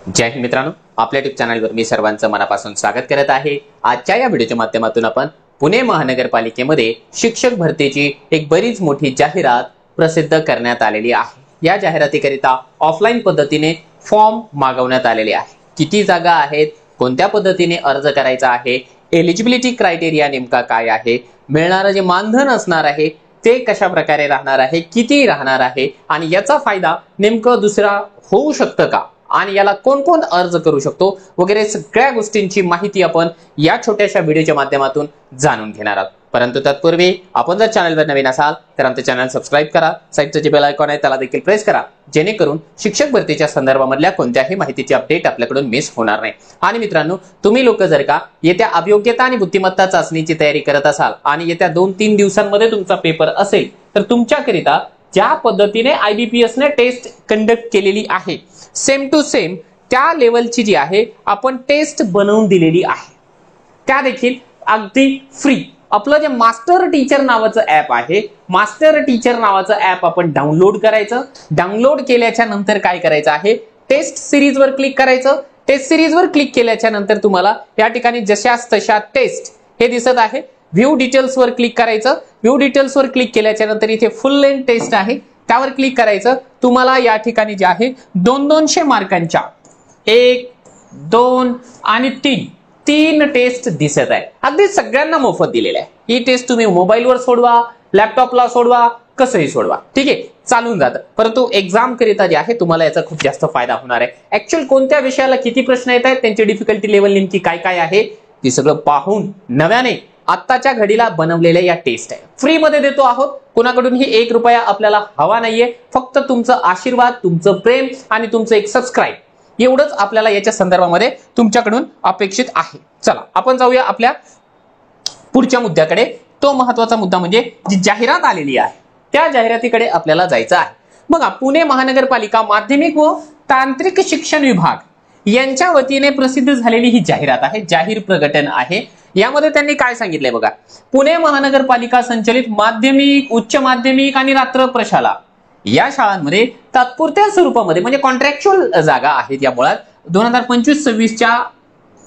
जय हिंद मित्रांनो, आपल्या युट्यूब चॅनलवर मी सर्वांचं मनापासून स्वागत करत आहे। आजच्या या व्हिडिओच्या माध्यमातून आपण पुणे महानगरपालिकेमध्ये शिक्षक भरतीची एक बरीच मोठी जाहिरात प्रसिद्ध करण्यात आलेली आहे। या जाहिरातीकरिता ऑफलाईन पद्धतीने फॉर्म मागवण्यात आलेले आहे। किती जागा आहेत, कोणत्या पद्धतीने अर्ज करायचा आहे, एलिजिबिलिटी क्रायटेरिया नेमका काय आहे, मिळणारे जे मानधन असणार आहे ते कशा प्रकारे राहणार आहे, किती राहणार आहे आणि याचा फायदा नेमका दुसरा होऊ शकतो का आणि याला कोण कोण अर्ज करू शकतो वगैरे सगळ्या गोष्टींची माहिती आपण या छोट्याशा व्हिडिओच्या माध्यमातून जाणून घेणार आहोत। परंतु तत्पूर्वी आपण जर चॅनलवर नवीन असाल तर आमचे चॅनल सबस्क्राइब करा, साइडचं जे बेल आयकॉन आहे त्याला देखील प्रेस करा, जेणेकरून शिक्षक भरतीच्या संदर्भामधल्या कोणत्याही माहितीची अपडेट आपल्याकडून मिस होणार नाही। आणि मित्रांनो, तुम्ही लोक जर का येत्या अभियोग्यता आणि बुद्धिमत्ता चाचणीची तयारी करत असाल आणि येत्या 2-3 दिवसांमध्ये तुमचा पेपर असेल तर तुमच्याकरिता ज्या पद्धतीने IBPS ने टेस्ट कंडक्ट केलेली आहे सेम टू सेम त्या लेवलची जी आहे आपण टेस्ट बनवून दिलेली आहे, त्या देखील अगदी फ्री। आपलं जे मास्टर टीचर नावाचं ऍप आहे, मास्टर टीचर नावाचं ऍप आपण डाउनलोड करायचं। डाउनलोड केल्याच्या नंतर काय करायचं आहे, टेस्ट सिरीज वर क्लिक करायचं। टेस्ट सिरीज वर क्लिक केल्याच्या नंतर तुम्हाला या ठिकाणी जशास तशा टेस्ट हे दिसत आहे। व्ह्यू डिटेल्स वर क्लिक करायचं। व्ह्यू डिटेल्स वर क्लिक केल्याच्या नंतर इथे फुल लेंथ टेस्ट आहे, त्यावर क्लिक करायचं। तुम्हाला या ठिकाणी जे आहे 200 मार्कांच्या 1, 2 आणि 3 टेस्ट दिसत आहे। अगदी सगळ्यांना मोफत दिलेले आहे। ही टेस्ट तुम्ही मोबाईलवर सोडवा, लॅपटॉपला सोडवा, कसंही सोडवा, ठीक आहे, चालून जातं। परंतु एक्झाम करिता जे आहे तुम्हाला याचा खूप जास्त फायदा होणार आहे। ऍक्च्युअल कोणत्या विषयाला किती प्रश्न येत आहेत, त्यांची डिफिकल्टी लेवल नेमकी काय काय आहे ते सगळं पाहून नव्याने आत्ताच्या घडीला बनवलेल्या या टेस्ट आहे, फ्री मध्ये देतो आहोत। कोणाकडूनही 1 रुपया आपल्याला हवा नाहीये, फक्त तुमचं आशीर्वाद, तुमचं प्रेम आणि तुमचं एक सबस्क्राईब एवढंच आपल्याला याच्या संदर्भामध्ये तुमच्याकडून अपेक्षित आहे। चला आपण जाऊया आपल्या पुढच्या मुद्द्याकडे। तो महत्वाचा मुद्दा म्हणजे जी जाहिरात आलेली आहे त्या जाहिरातीकडे आपल्याला जायचं आहे। बघा, पुणे महानगरपालिका माध्यमिक व तांत्रिक शिक्षण विभाग यांच्या वतीने प्रसिद्ध झालेली ही जाहिरात आहे, जाहीर प्रकटन आहे। यामध्ये त्यांनी काय सांगितलंय बघा, पुणे महानगरपालिका संचलित माध्यमिक, उच्च माध्यमिक आणि रात्र प्रशाला या शाळांमध्ये तात्पुरत्या स्वरूपामध्ये म्हणजे कॉन्ट्रॅक्च्युअल जागा आहेत। या मुळात 2025-26च्या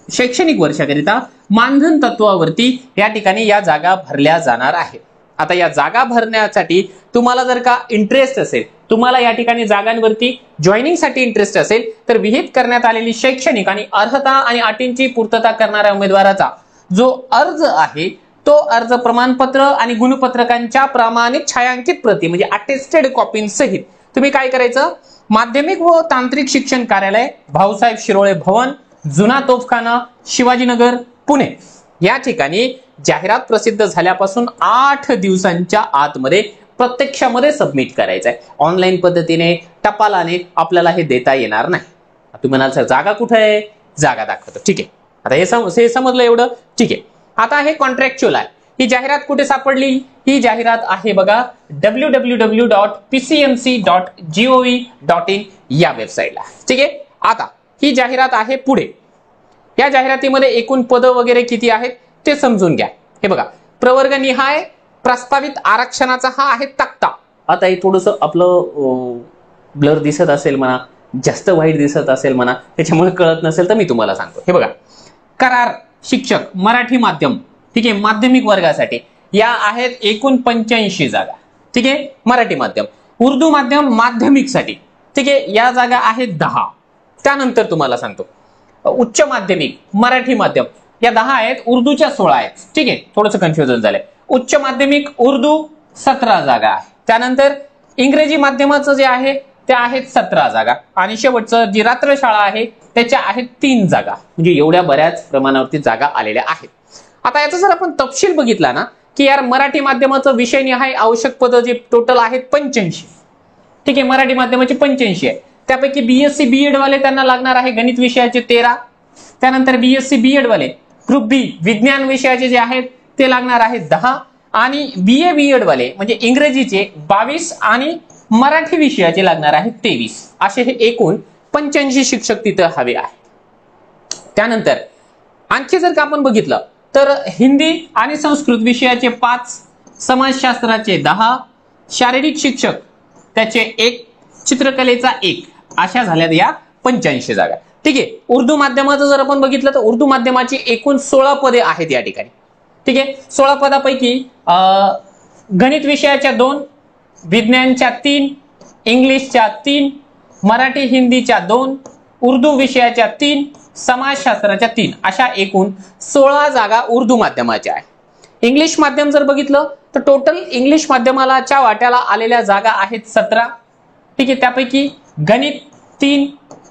शैक्षणिक वर्षाकरिता मानधन तत्वावरती या ठिकाणी या जागा भरल्या जाणार आहेत। आता या जागा भरण्यासाठी तुम्हाला जर का इंटरेस्ट असेल, तुम्हाला या ठिकाणी जागांवरती जॉईनिंग साठी इंटरेस्ट असेल तर विहित करण्यात आलेली शैक्षणिक आणि अर्हता आणि अटींची पूर्तता करणाऱ्या उमेदवाराचा जो अर्ज आहे तो अर्ज प्रमाणपत्र आणि गुणपत्रकांच्या प्रमाणित छायांकित प्रती म्हणजे अटेस्टेड कॉपींसहित तुम्ही काय करायचं, माध्यमिक व तांत्रिक शिक्षण कार्यालय, भाऊसाहेब शिरोळे भवन, जुना तोफखाना, शिवाजीनगर, पुणे या ठिकाणी जाहिरात प्रसिद्ध झाल्यापासून 8 दिवसांच्या आतमध्ये प्रत्यक्षामध्ये सबमिट करायचं आहे। ऑनलाईन पद्धतीने, टपालाने आपल्याला हे देता येणार नाही। तुम्ही म्हणाल सर जागा कुठे आहे, जागा दाखवतो, ठीक आहे। आता हे समजलं एवढं, ठीक आहे। आता हे कॉन्ट्रॅक्च्युअल आहे। ही जाहिरात कुठे सापडली, ही जाहिरात आहे बघा www.pcmc.gov.in या वेबसाईटला, ठीक आहे। आता ही जाहिरात आहे पुढे। या जाहिरातीमध्ये एकूण पद वगैरे किती आहेत ते समजून घ्या। हे बघा, प्रवर्गनिहाय प्रस्तावित आरक्षणाचा हा आहे तक्ता। आता हे थोडंसं आपलं ब्लर दिसत असेल म्हणा, जास्त वाईट दिसत असेल म्हणा, त्याच्यामुळे कळत नसेल तर मी तुम्हाला सांगतो। हे बघा, करार शिक्षक मराठी माध्यम, ठीक आहे, माध्यमिक वर्गासाठी या आहेत एकूण 85 जागा, ठीक आहे, मराठी माध्यम। उर्दू माध्यम माध्यमिकसाठी, ठीक आहे, या जागा आहेत 10। त्यानंतर तुम्हाला सांगतो उच्च माध्यमिक मराठी माध्यम या 10 आहेत, उर्दूच्या 16 आहेत, ठीक आहे, थोडंसं कन्फ्युजन झालंय। उच्च माध्यमिक उर्दू 17 जागा आहे। त्यानंतर इंग्रजी माध्यमाचं जे आहे त्या आहेत 17 जागा आणि शेवटचं जी रात्रशाळा आहे त्याच्या आहेत 3 जागा, म्हणजे एवढ्या बऱ्याच प्रमाणावरती जागा आलेल्या आहेत। आता याचा जर आपण तपशील बघितला ना की यार मराठी माध्यमाचं विषय निहाय आवश्यक पद जे टोटल आहेत 85, ठीक आहे, मराठी माध्यमाचे 85 आहे। त्यापैकी BSc BEd वाले त्यांना लागणार आहे गणित विषयाचे 13, त्यानंतर BSc BEd वाले ग्रुप बी विज्ञान विषयाचे जे आहेत ते लागणार आहेत 10 आणि BA BEd वाले म्हणजे इंग्रजीचे 22 आणि मराठी विषयाचे लागणार आहेत 23, असे हे एकूण 85 शिक्षक तिथं हवे आहे। त्यानंतर आणखी जर का आपण बघितलं तर हिंदी आणि संस्कृत विषयाचे 5, समाजशास्त्राचे 10, शारीरिक शिक्षक त्याचे 1, चित्रकलेचा 1, अशा झाल्या या 85 जागा. ठीक आहे. उर्दू माध्यमाचं जर आपण बघितलं तर उर्दू माध्यमाची एकूण 16 पदे आहेत या ठिकाणी. ठीक आहे. 16 पदापैकी गणित विषयाच्या 2, विज्ञानच्या 3, इंग्लिशच्या 3, मराठी हिंदीच्या 2, उर्दू विषयाच्या 3, समाजशास्त्राच्या 3 अशा एकूण 16 जागा उर्दू माध्यमाच्या आहे. इंग्लिश माध्यम जर बघितलं तर टोटल इंग्लिश माध्यमाच्या वाट्याला आलेल्या जागा आहेत 17. ठीक आहे. त्यापैकी गणित 3,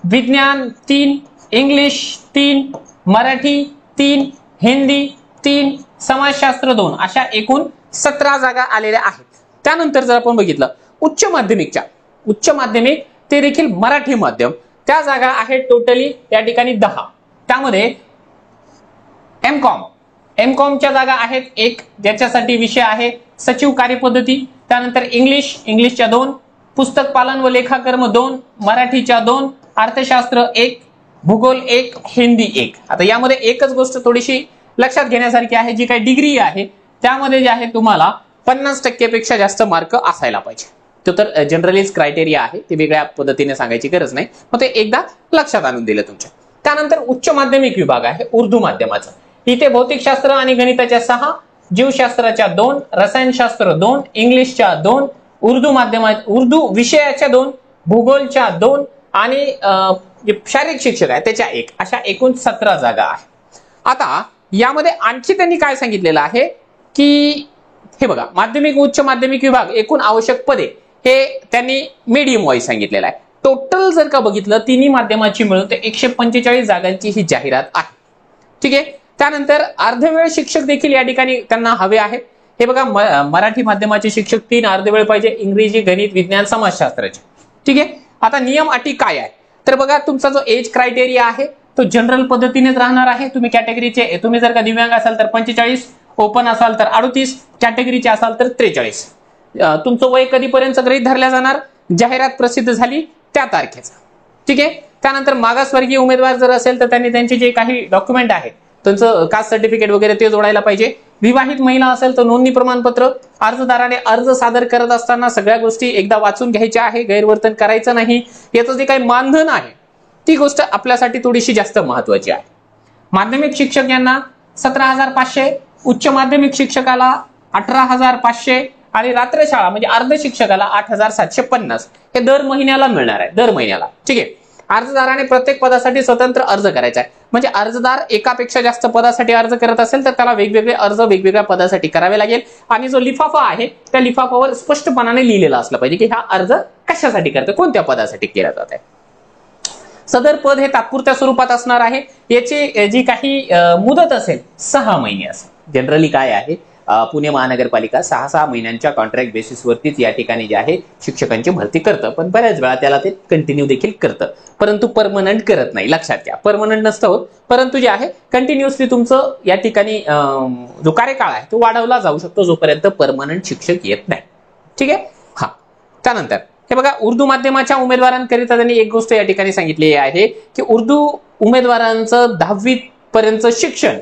विज्ञान 3, इंग्लिश 3, मराठी 3, हिंदी 3, समाजशास्त्र 2 अशा एकूण 17 जागा आलेल्या आहेत. त्यानंतर जर आपण बघितलं उच्च माध्यमिक ते देखील मराठी माध्यम त्या जागा आहेत टोटली या ठिकाणी 10. त्यामध्ये एमकॉमच्या जागा आहेत 1, ज्याच्यासाठी विषय आहे सचिव कार्यपद्धती. त्यानंतर इंग्लिशच्या 2, पुस्तक पालन व लेखाकर्म 2, मराठीच्या 2, अर्थशास्त्र 1, भूगोल 1, हिंदी 1. आता यामध्ये एकच गोष्ट थोडीशी लक्षात घेण्यासारखी आहे, जी काही डिग्री आहे त्यामध्ये जे आहे तुम्हाला 50% पेक्षा जास्त मार्क असायला पाहिजे. तो तर जनरलीच क्रायटेरिया आहे, ते वेगळ्या पद्धतीने सांगायची गरज नाही, मग ते एकदा लक्षात आणून दिलं तुमच्या. त्यानंतर उच्च माध्यमिक विभाग आहे उर्दू माध्यमाचा. इथे भौतिकशास्त्र आणि गणिताच्या 6, जीवशास्त्राच्या 2, रसायनशास्त्र 2, इंग्लिशच्या 2, उर्दू विषयाच्या 2, भूगोलच्या 2 आणि शारीरिक शिक्षक आहे त्याच्या 1 अशा एकूण 17 जागा आहे. आता यामध्ये आणखी त्यांनी काय सांगितलेलं आहे की हे बघा, माध्यमिक उच्च माध्यमिक विभाग एकूण आवश्यक पदे हे त्यांनी मीडियम वाईज सांगितलेलं आहे. टोटल जर का बघितलं तिन्ही माध्यमाची मिळून ते 145 जागांची ही जाहिरात आहे. ठीक आहे. त्यानंतर अर्धवेळ शिक्षक देखील या ठिकाणी त्यांना हवे आहेत. हे बघा, मराठी माध्यमाचे शिक्षक 3 अर्धवेळ पाहिजे, इंग्रजी, गणित, विज्ञान, समाजशास्त्राचे. ठीक आहे. आता नियम अटी काय आहे तर बघा, तुमचा जो एज क्रायटेरिया आहे तो जनरल पद्धतीनेच राहणार आहे. तुम्ही कॅटेगरीचे, तुम्ही जर का दिव्यांग असाल तर 45, ओपन असाल तर 38, कॅटेगरीचे असाल तर 43. तुमचं वय कधीपर्यंत गृहीत धरल्या जाणार, जाहिरात प्रसिद्ध झाली त्या तारखेचा. ठीक आहे. त्यानंतर मागासवर्गीय उमेदवार जर असेल तर त्यांनी त्यांचे जे काही डॉक्युमेंट आहेत त्यांचं कास्ट सर्टिफिकेट वगैरे ते जोडायला पाहिजे. विवाहित महिला असेल तर नोंदणी प्रमाणपत्र. अर्जदाराने अर्ज सादर करत असताना सगळ्या गोष्टी एकदा वाचून घ्यायच्या आहे, गैरवर्तन करायचं नाही. याचं जे काही मानधन आहे ती गोष्ट आपल्यासाठी थोडीशी जास्त महत्वाची आहे. माध्यमिक शिक्षक यांना 17,500, उच्च माध्यमिक शिक्षकाला 18,500 आणि रात्रशाळा म्हणजे अर्ध शिक्षकाला 8,750 हे दर महिन्याला मिळणार आहे, दर महिन्याला. ठीक आहे. अर्जदाराने प्रत्येक पदासाठी स्वतंत्र अर्ज करायचा आहे. म्हणजे अर्जदार एकापेक्षा जास्त पदासाठी अर्ज करत असेल तर त्याला वेगवेगळे अर्ज वेगवेगळ्या पदासाठी करावे लागेल. आणि जो लिफाफा आहे त्या लिफाफावर स्पष्टपणाने लिहिलेला असला पाहिजे की हा अर्ज कशासाठी करतो, कोणत्या पदासाठी केला जात आहे. सदर पद हे तात्पुरत्या स्वरूपात असणार आहे. याची जी काही मुदत असेल 6 महिने असेल. जनरली काय आहे, पुणे महानगरपालिका 6 महिन्यांच्या कॉन्ट्रॅक्ट बेसिसवरतीच या ठिकाणी जे आहे शिक्षकांची भरती करतं, पण बऱ्याच वेळा त्याला ते कंटिन्यू देखील करतं, परंतु परमनंट करत नाही. लक्षात घ्या, परमनंट नसतं होत, परंतु जे आहे कंटिन्युअसली तुमचं या ठिकाणी जो कार्यकाळ आहे तो वाढवला जाऊ शकतो जोपर्यंत परमनंट शिक्षक येत नाही. ठीक आहे. हा, त्यानंतर हे बघा, उर्दू माध्यमाच्या उमेदवारांकरिता त्यांनी एक गोष्ट या ठिकाणी सांगितली आहे की उर्दू उमेदवारांचं 10वी पर्यंत शिक्षण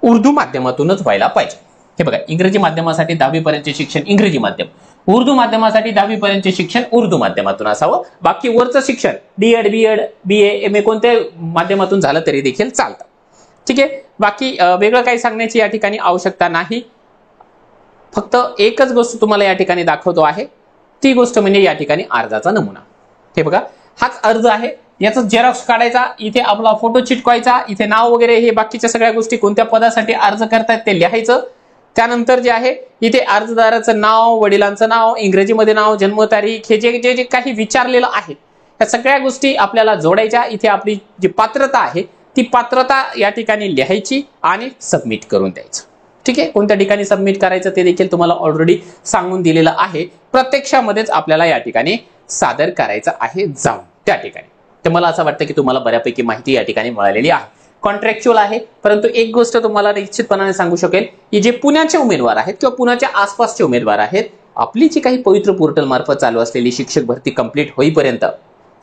उर्दू माध्यमातूनच व्हायला पाहिजे. हे बघा, इंग्रजी माध्यमासाठी 10वी पर्यंतचे शिक्षण इंग्रजी माध्यम, उर्दू माध्यमासाठी 10वी पर्यंतचे शिक्षण उर्दू माध्यमातून असावं. बाकी वरचं शिक्षण डीएड, बीएड, बीए, एमए कोणत्या माध्यमातून झालं तरी देखील चालतं. ठीक आहे. बाकी वेगळं काही सांगण्याची या ठिकाणी आवश्यकता नाही. फक्त एकच गोष्ट तुम्हाला या ठिकाणी दाखवतो आहे, ती गोष्ट म्हणजे या ठिकाणी अर्जाचा नमुना. हे बघा, हाच अर्ज आहे, याचा झेरॉक्स काढायचा, इथे आपला फोटो चिटकवायचा, इथे नाव वगैरे हे बाकीच्या सगळ्या गोष्टी कोणत्या पदासाठी अर्ज करतायत ते लिहायचं. त्यानंतर जे आहे इथे अर्जदाराचं नाव, वडिलांचं नाव, इंग्रजीमध्ये नाव, जन्मतारीख, हे जे जे काही विचारलेलं आहे या सगळ्या गोष्टी आपल्याला जोडायच्या. इथे आपली जी पात्रता आहे ती पात्रता या ठिकाणी लिहायची आणि सबमिट करून द्यायचं. ठीक आहे. कोणत्या ठिकाणी सबमिट करायचं ते देखील तुम्हाला ऑलरेडी सांगून दिलेलं आहे. प्रत्यक्षामध्येच आपल्याला या ठिकाणी सादर करायचं आहे जाऊन त्या ठिकाणी. तर मला असं वाटतं की तुम्हाला बऱ्यापैकी माहिती या ठिकाणी मिळालेली आहे. कॉन्ट्रॅक्च्युअल आहे, परंतु एक गोष्ट तुम्हाला निश्चितपणाने सांगू शकेल की जे पुण्याचे उमेदवार आहेत किंवा पुण्याच्या आसपासचे उमेदवार आहेत, आपली जी काही पवित्र पोर्टल मार्फत चालू असलेली शिक्षक भरती कंप्लीट होईपर्यंत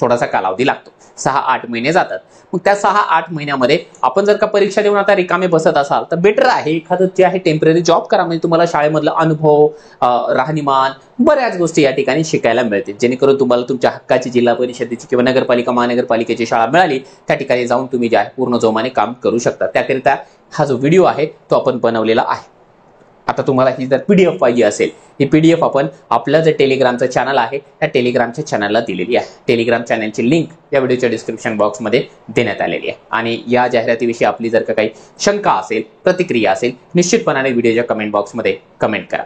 थोडासा कालावधी लागतो, 6-8 महिने जातात। मग त्या 6-8 महिन्यामध्ये आपण जर का परीक्षा देऊन आता रिकामे बसत असाल तर बेटर आहे एखादं जे आहे टेम्पररी जॉब करा, म्हणजे तुम्हाला शाळेमधला अनुभव, राहणीमान, बऱ्याच गोष्टी या ठिकाणी शिकायला मिळतील, जेणेकरून तुम्हाला तुमच्या हक्काची जिल्हा परिषदेची किंवा नगरपालिका महानगरपालिकेची शाळा मिळाली त्या ठिकाणी जाऊन तुम्ही जे आहे पूर्ण जोमाने काम करू शकता। त्याकरिता हा जो व्हिडिओ आहे तो आपण बनवलेला आहे। आता तुम्हाला ही जर PDF पाहिजे असेल, ही PDF आपण आपलं जे टेलिग्रामचं चॅनल आहे त्या टेलिग्रामच्या चॅनलला दिलेली आहे। टेलिग्राम चॅनलची लिंक या व्हिडिओच्या डिस्क्रिप्शन बॉक्समध्ये देण्यात आलेली आहे। आणि या जाहिरातीविषयी आपली जर का काही शंका असेल, प्रतिक्रिया असेल, निश्चितपणाने व्हिडिओच्या कमेंट बॉक्समध्ये कमेंट करा।